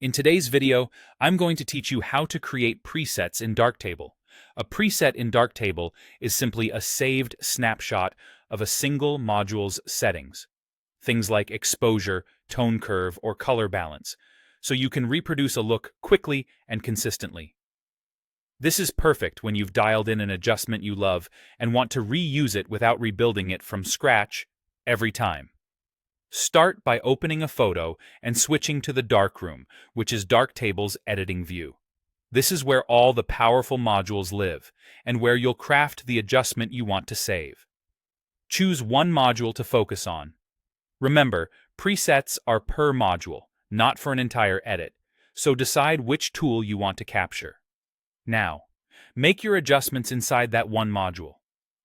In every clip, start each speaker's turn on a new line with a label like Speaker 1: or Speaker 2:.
Speaker 1: In today's video, I'm going to teach you how to create presets in Darktable. A preset in Darktable is simply a saved snapshot of a single module's settings, things like exposure, tone curve, or color balance, so you can reproduce a look quickly and consistently. This is perfect when you've dialed in an adjustment you love and want to reuse it without rebuilding it from scratch every time. Start by opening a photo and switching to the darkroom, which is Darktable's editing view. This is where all the powerful modules live, and where you'll craft the adjustment you want to save. Choose one module to focus on. Remember, presets are per module, not for an entire edit, so decide which tool you want to capture. Now, make your adjustments inside that one module.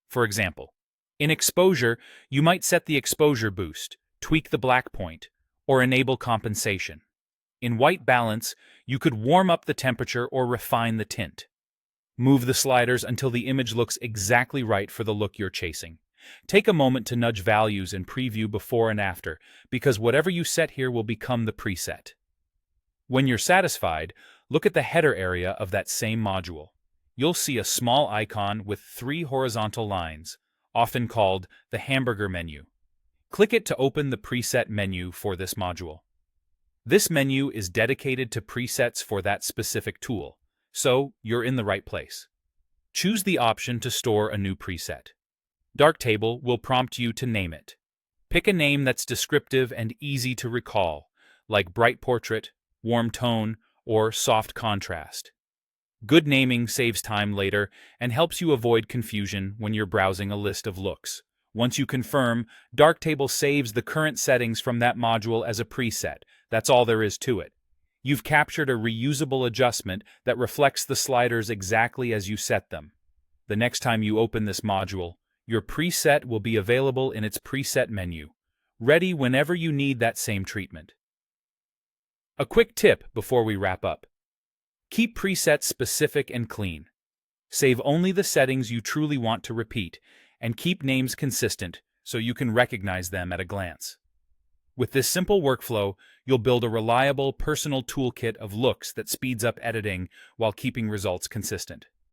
Speaker 1: For example, in exposure, you might set the exposure boost, tweak the black point, or enable compensation. In white balance, you could warm up the temperature or refine the tint. Move the sliders until the image looks exactly right for the look you're chasing. Take a moment to nudge values and preview before and after, because whatever you set here will become the preset. When you're satisfied, look at the header area of that same module. You'll see a small icon with 3 horizontal lines, often called the hamburger menu. Click it to open the preset menu for this module. This menu is dedicated to presets for that specific tool, so you're in the right place. Choose the option to store a new preset. Darktable will prompt you to name it. Pick a name that's descriptive and easy to recall, like bright portrait, warm tone, or soft contrast. Good naming saves time later and helps you avoid confusion when you're browsing a list of looks. Once you confirm, Darktable saves the current settings from that module as a preset. That's all there is to it. You've captured a reusable adjustment that reflects the sliders exactly as you set them. The next time you open this module, your preset will be available in its preset menu, ready whenever you need that same treatment. A quick tip before we wrap up. Keep presets specific and clean. Save only the settings you truly want to repeat, and keep names consistent so you can recognize them at a glance. With this simple workflow, you'll build a reliable, personal toolkit of looks that speeds up editing while keeping results consistent.